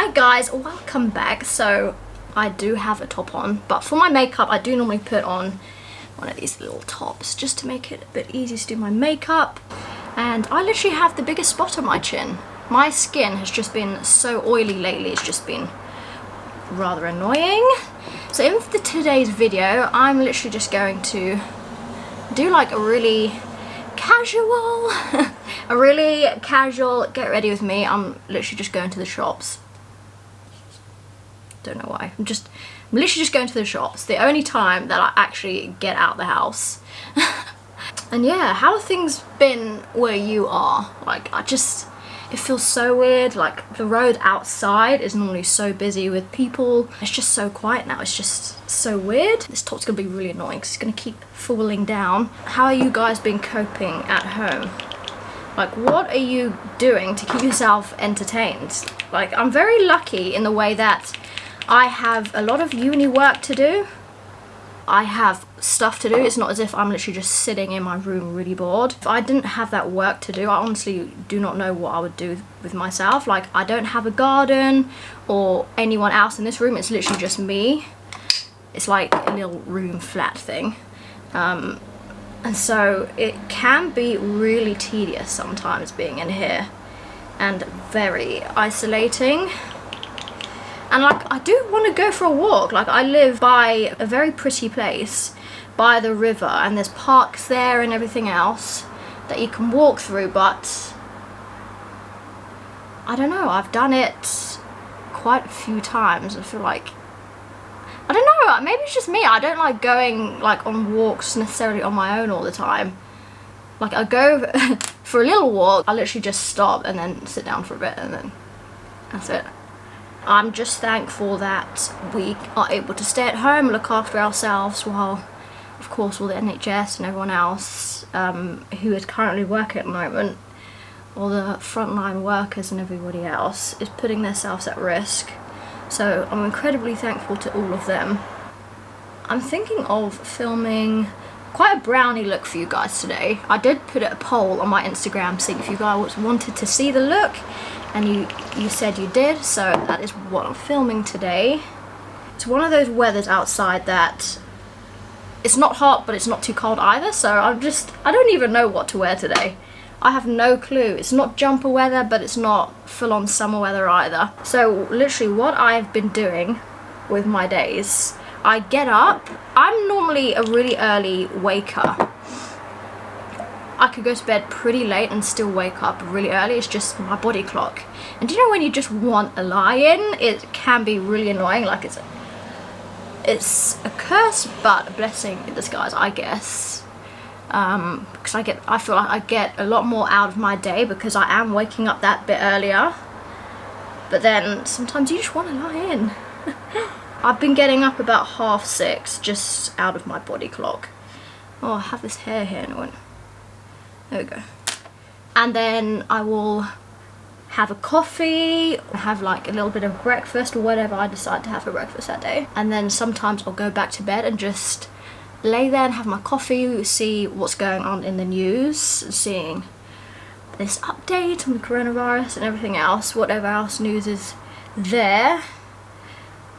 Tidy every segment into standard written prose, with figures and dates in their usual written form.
Hi guys, welcome back. So I do have a top on, but for my makeup I do normally put on one of these little tops just to make it a bit easier to do my makeup. And I literally have the biggest spot on my chin. My skin has just been so oily lately, it's just been rather annoying. So in today's video I'm literally just going to do like a really casual get ready with me. I'm literally just going to the shops. Don't know why. I'm literally just going to the shops. The only time that I actually get out the house. And yeah, how have things been where you are? Like, it feels so weird. Like, the road outside is normally so busy with people. It's just so quiet now. It's just so weird. This top's gonna be really annoying because it's gonna keep falling down. How are you guys been coping at home? Like, what are you doing to keep yourself entertained? Like, I'm very lucky in the way that I have a lot of uni work to do. I have stuff to do. It's not as if I'm literally just sitting in my room really bored. If I didn't have that work to do, I honestly do not know what I would do with myself. Like, I don't have a garden or anyone else in this room. It's literally just me. It's like a little room flat thing. And so it can be really tedious sometimes being in here and very isolating. And like, I do want to go for a walk. Like, I live by a very pretty place by the river and there's parks there and everything else that you can walk through, but I don't know, I've done it quite a few times. I feel like, I don't know, maybe it's just me. I don't like going like on walks necessarily on my own all the time. Like, I go for a little walk, I literally just stop and then sit down for a bit and then that's it. I'm just thankful that we are able to stay at home, look after ourselves, while, of course, all the NHS and everyone else who is currently working at the moment, all the frontline workers and everybody else, is putting themselves at risk. So I'm incredibly thankful to all of them. I'm thinking of filming quite a brownie look for you guys today. I did put a poll on my Instagram saying if you guys wanted to see the look, and you said you did, so that is what I'm filming today. It's one of those weathers outside that it's not hot but it's not too cold either, so I don't even know what to wear today. I have no clue. It's not jumper weather but it's not full-on summer weather either. So literally what I've been doing with my days, I get up. I'm normally a really early waker. I could go to bed pretty late and still wake up really early. It's just my body clock. And do you know when you just want a lie-in, it can be really annoying. Like, it's a curse but a blessing in disguise, I guess. Because I feel like I get a lot more out of my day because I am waking up that bit earlier. But then sometimes you just want to lie in. I've been getting up about 6:30 just out of my body clock. Oh, I have this hair here and it went. There we go. And then I will have a coffee, have like a little bit of breakfast or whatever I decide to have for breakfast that day. And then sometimes I'll go back to bed and just lay there and have my coffee, see what's going on in the news, seeing this update on the coronavirus and everything else, whatever else news is there.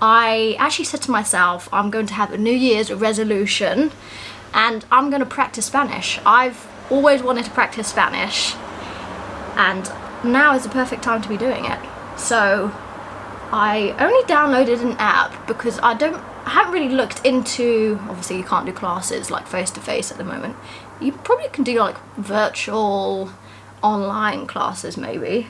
I actually said to myself, I'm going to have a New Year's resolution and I'm going to practice Spanish. I've always wanted to practice Spanish and now is the perfect time to be doing it. So I only downloaded an app because I haven't really looked into, obviously you can't do classes like face to face at the moment. You probably can do like virtual online classes maybe.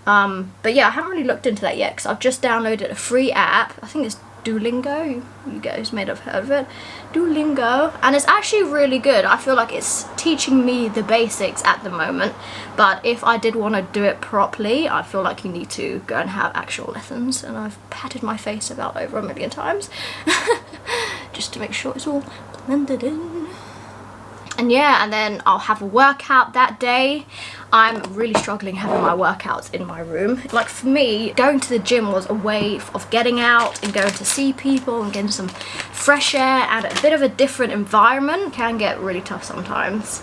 But yeah, I haven't really looked into that yet because I've just downloaded a free app. I think it's Duolingo, you guys may have heard of it. Duolingo, and it's actually really good. I feel like it's teaching me the basics at the moment, but if I did want to do it properly, I feel like you need to go and have actual lessons, and I've patted my face about over 1,000,000 times just to make sure it's all blended in. And yeah, and then I'll have a workout that day. I'm really struggling having my workouts in my room. Like, for me, going to the gym was a way of getting out and going to see people and getting some fresh air and a bit of a different environment. It can get really tough sometimes.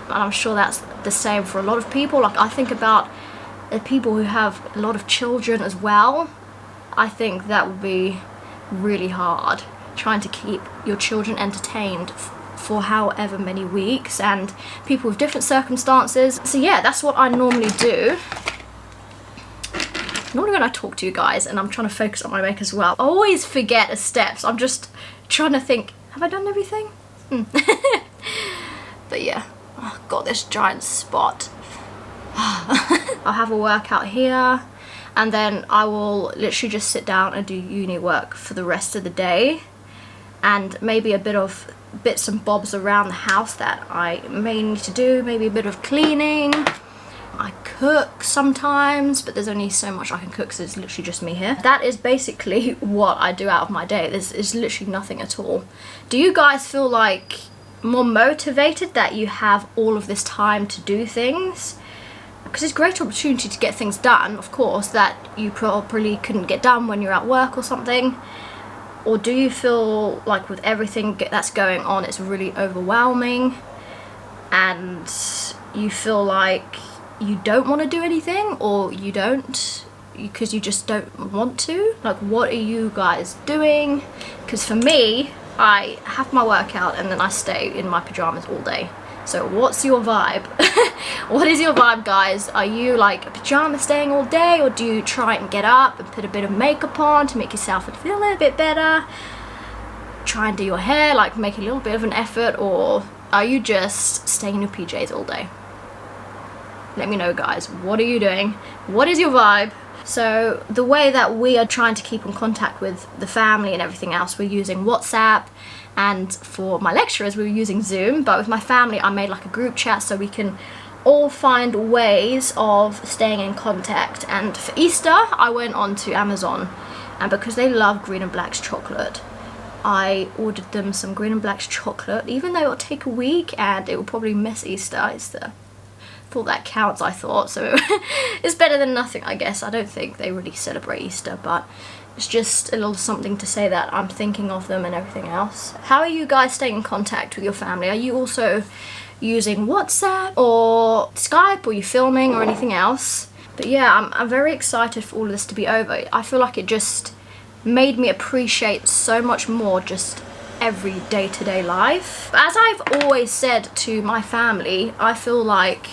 And I'm sure that's the same for a lot of people. Like, I think about the people who have a lot of children as well. I think that would be really hard, trying to keep your children entertained for however many weeks, and people with different circumstances. So yeah, that's what I normally do. Normally when I talk to you guys and I'm trying to focus on my makeup as well, I always forget the steps. I'm just trying to think, have I done everything? But yeah, I've got this giant spot. I'll have a workout here, and then I will literally just sit down and do uni work for the rest of the day, and maybe a bit of bits and bobs around the house that I may need to do, maybe a bit of cleaning. I cook sometimes, but there's only so much I can cook because it's literally just me here. That is basically what I do out of my day. There's literally nothing at all. Do you guys feel like more motivated that you have all of this time to do things? Because it's a great opportunity to get things done, of course, that you probably couldn't get done when you're at work or something. Or do you feel like with everything that's going on, it's really overwhelming and you feel like you don't want to do anything, or you don't because you just don't want to? Like, what are you guys doing? Because for me, I have my workout and then I stay in my pajamas all day. So what's your vibe? What is your vibe, guys? Are you like a pajama staying all day, or do you try and get up and put a bit of makeup on to make yourself feel a little bit better? Try and do your hair, like make a little bit of an effort, or are you just staying in your PJs all day? Let me know, guys. What are you doing? What is your vibe? So the way that we are trying to keep in contact with the family and everything else, we're using WhatsApp, and for my lecturers we were using Zoom, but with my family I made like a group chat so we can all find ways of staying in contact. And for Easter I went on to Amazon, and because they love Green and Black's chocolate, I ordered them some Green and Black's chocolate, even though it'll take a week and it will probably miss Easter. Thought that counts, I thought, so it's better than nothing, I guess. I don't think they really celebrate Easter, but it's just a little something to say that I'm thinking of them and everything else. How are you guys staying in contact with your family? Are you also using WhatsApp or Skype, or are you filming or anything else? But yeah, I'm very excited for all of this to be over. I feel like it just made me appreciate so much more just every day-to-day life. As I've always said to my family, I feel like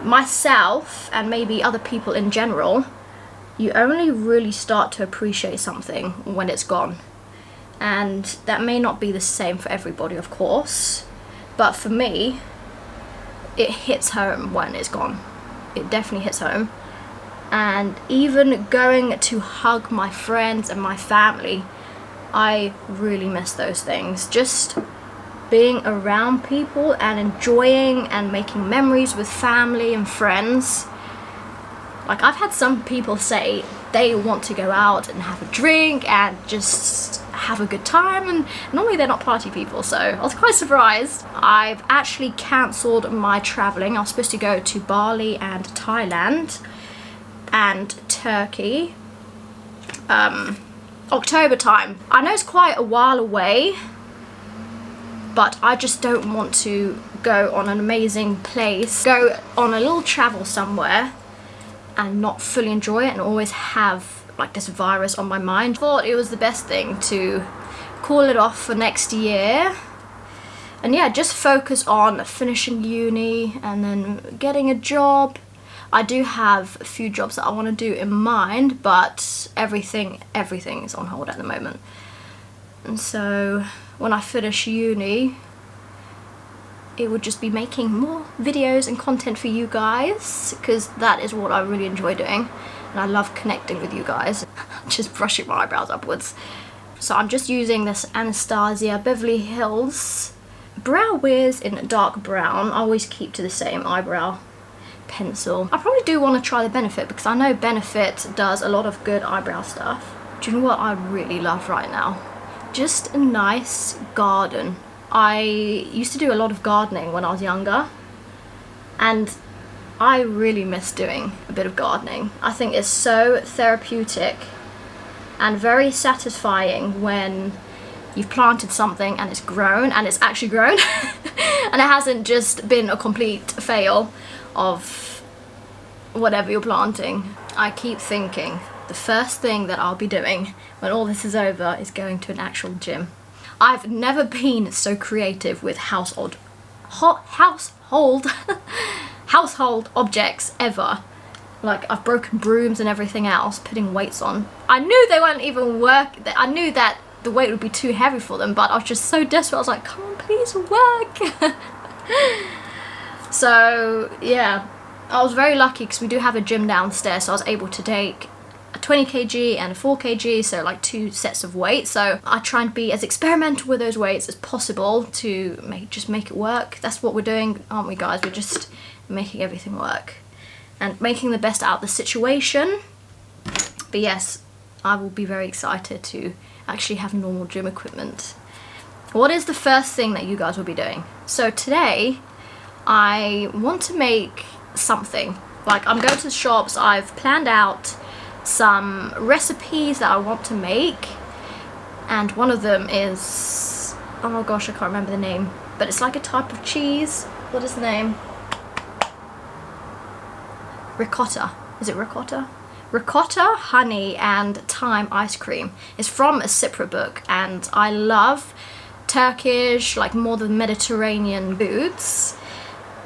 myself and maybe other people in general, you only really start to appreciate something when it's gone. And that may not be the same for everybody, of course, but for me, it hits home when it's gone. It definitely hits home. And even going to hug my friends and my family, I really miss those things. Just being around people and enjoying and making memories with family and friends. Like, I've had some people say they want to go out and have a drink and just have a good time, and normally they're not party people, so I was quite surprised. I've actually cancelled my travelling. I was supposed to go to Bali and Thailand and Turkey October time. I know it's quite a while away, but I just don't want to go on an amazing place, go on a little travel somewhere and not fully enjoy it and always have like this virus on my mind. I thought it was the best thing to call it off for next year, and yeah, just focus on finishing uni and then getting a job. I do have a few jobs that I want to do in mind, but everything is on hold at the moment. And so when I finish uni, it would just be making more videos and content for you guys, because that is what I really enjoy doing, and I love connecting with you guys. Just brushing my eyebrows upwards. So I'm just using this Anastasia Beverly Hills Brow Wiz in dark brown. I always keep to the same eyebrow pencil. I probably do want to try the Benefit, because I know Benefit does a lot of good eyebrow stuff. Do you know what I really love right now? Just a nice garden. I used to do a lot of gardening when I was younger, and I really miss doing a bit of gardening. I think it's so therapeutic and very satisfying when you've planted something and it's grown, and it's actually grown and it hasn't just been a complete fail of whatever you're planting. I keep thinking the first thing that I'll be doing when all this is over is going to an actual gym. I've never been so creative with household objects ever. Like, I've broken brooms and everything else, putting weights on. I knew they wouldn't even work. I knew that the weight would be too heavy for them, but I was just so desperate. I was like, come on, please work. So yeah, I was very lucky because we do have a gym downstairs, so I was able to take a 20 kg and a 4 kg, so like 2 sets of weights. So I try and be as experimental with those weights as possible to make it work. That's what we're doing, aren't we, guys? We're just making everything work and making the best out of the situation. But yes, I will be very excited to actually have normal gym equipment. What is the first thing that you guys will be doing? So today I want to make something. Like, I'm going to the shops, I've planned out some recipes that I want to make, and one of them is, oh gosh, I can't remember the name, but it's like a type of cheese. What is the name? Ricotta. Is it ricotta? Ricotta, honey and thyme ice cream. It's from a Cypra book, and I love Turkish, like more the Mediterranean foods.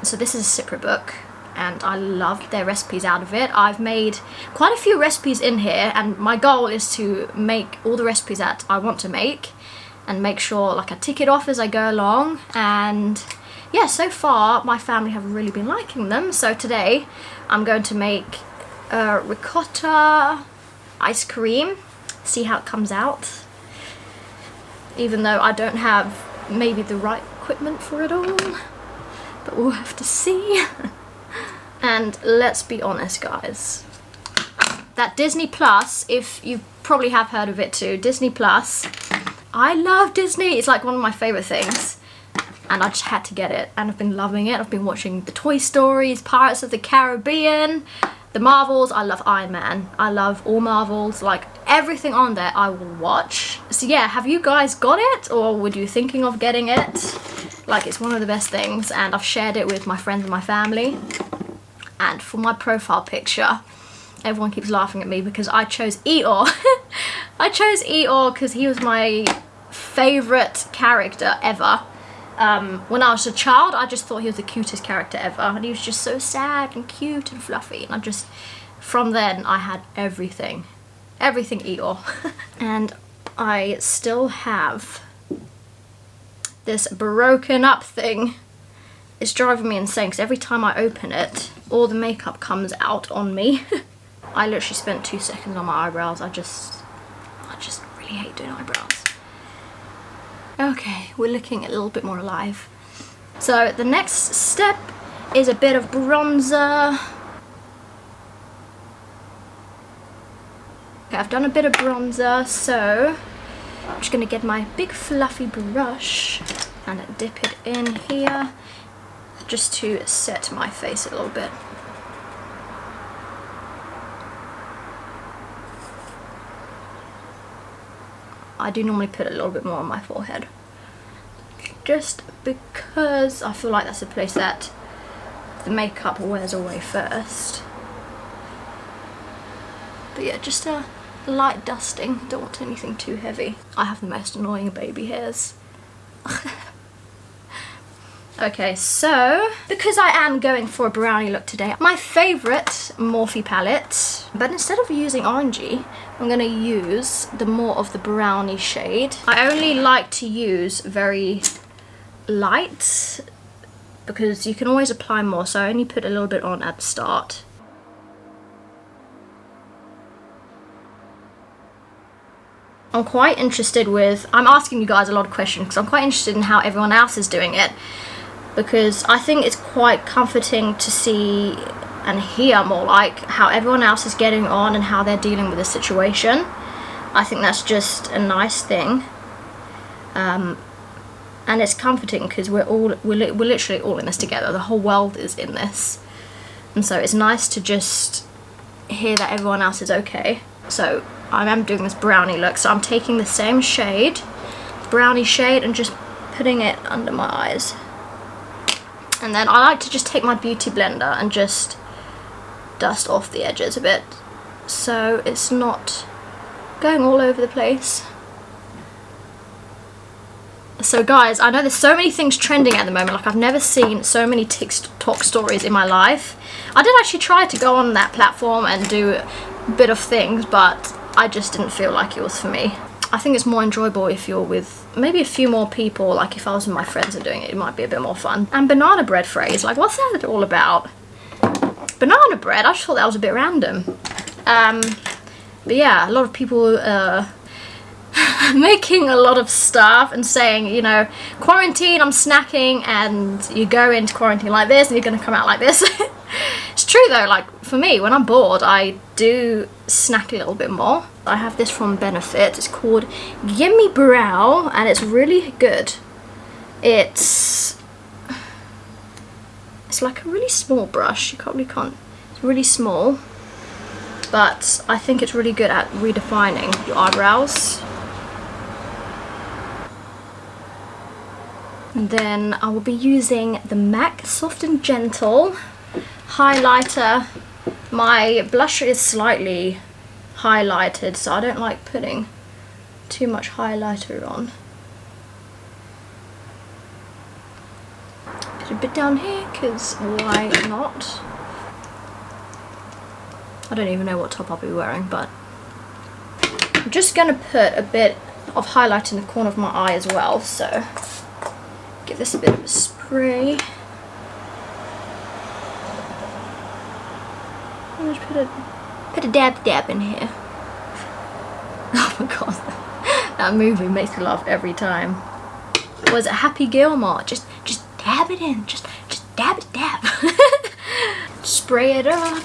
So this is a Cypra book, and I love their recipes out of it. I've made quite a few recipes in here, and my goal is to make all the recipes that I want to make and make sure like I tick it off as I go along. And yeah, so far my family have really been liking them. So today I'm going to make ricotta ice cream, see how it comes out, even though I don't have maybe the right equipment for it all, but we'll have to see. And let's be honest, guys, that Disney Plus, if you probably have heard of it too, Disney Plus, I love Disney. It's like one of my favorite things, and I just had to get it, and I've been loving it. I've been watching the Toy Stories, Pirates of the Caribbean, the Marvels. I love Iron Man. I love all Marvels. Like, everything on there I will watch. So yeah, have you guys got it, or were you thinking of getting it? Like, it's one of the best things, and I've shared it with my friends and my family. And for my profile picture, everyone keeps laughing at me because I chose Eeyore. I chose Eeyore because he was my favourite character ever. When I was a child, I just thought he was the cutest character ever, and he was just so sad and cute and fluffy, and I just, from then I had everything Eeyore. And I still have this broken up thing. It's driving me insane because every time I open it, all the makeup comes out on me. I literally spent 2 seconds on my eyebrows. I just really hate doing eyebrows. Okay, we're looking a little bit more alive. So the next step is a bit of bronzer. Okay, I've done a bit of bronzer, so I'm just gonna get my big fluffy brush and dip it in here just to set my face a little bit. I do normally put a little bit more on my forehead, just because I feel like that's the place that the makeup wears away first. But yeah, just a light dusting, don't want anything too heavy. I have the most annoying baby hairs. Okay, so because I am going for a brownie look today, my favourite Morphe palette, but instead of using orangey, I'm going to use the more of the brownie shade. I only like to use very light because you can always apply more, so I only put a little bit on at the start. I'm quite interested with, I'm asking you guys a lot of questions because I'm quite interested in how everyone else is doing it, because I think it's quite comforting to see and hear more like how everyone else is getting on and how they're dealing with the situation. I think that's just a nice thing, and it's comforting because we're literally all in this together. The whole world is in this, and so it's nice to just hear that everyone else is okay. So I am doing this brownie look, so I'm taking the same shade, brownie shade, and just putting it under my eyes. And then I like to just take my beauty blender and just dust off the edges a bit. so it's not going all over the place. So guys, I know there's so many things trending at the moment. Like, I've never seen so many TikTok stories in my life. I did actually try to go on that platform and do a bit of things, but I just didn't feel like it was for me. I think it's more enjoyable if you're with maybe a few more people. Like, if I was with my friends and doing it, it might be a bit more fun. And banana bread phrase, like, what's that all about? Banana bread? I just thought that was a bit random. But yeah, a lot of people making a lot of stuff and saying, you know, quarantine, I'm snacking, and you go into quarantine like this and you're gonna come out like this. It's true though, like for me, when I'm bored, I do snack a little bit more. I have this from Benefit. It's called Gimme Brow, and it's really good. It's like a really small brush. You probably can't. It's really small, but I think it's really good at redefining your eyebrows. And then I will be using the MAC Soft and Gentle highlighter. My blusher is slightly highlighted, so I don't like putting too much highlighter on. Put a bit down here, because why not? I don't even know what top I'll be wearing, but I'm just going to put a bit of highlight in the corner of my eye as well, so give this a bit of a spray. I'll just put a dab in here. Oh my god, that movie makes me laugh every time. Was it Happy Gilmore? Just dab it in. Just dab. Spray it up.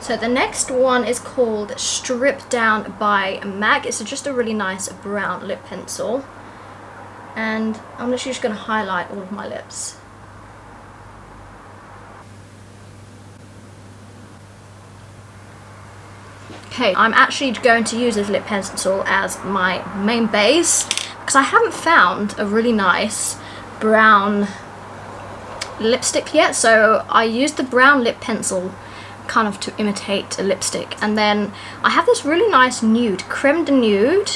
So the next one is called Strip Down by MAC. It's just a really nice brown lip pencil. And I'm literally just going to highlight all of my lips. Okay, I'm actually going to use this lip pencil as my main base because I haven't found a really nice brown lipstick yet. So I used the brown lip pencil kind of to imitate a lipstick, and then I have this really nice nude, creme de nude.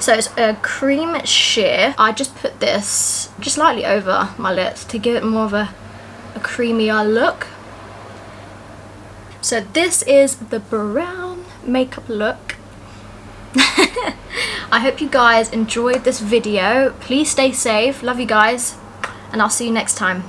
So it's a cream sheer. I just put this just lightly over my lips to give it more of a creamier look. So this is the brown makeup look. I hope you guys enjoyed this video. Please stay safe. Love you guys, and I'll see you next time.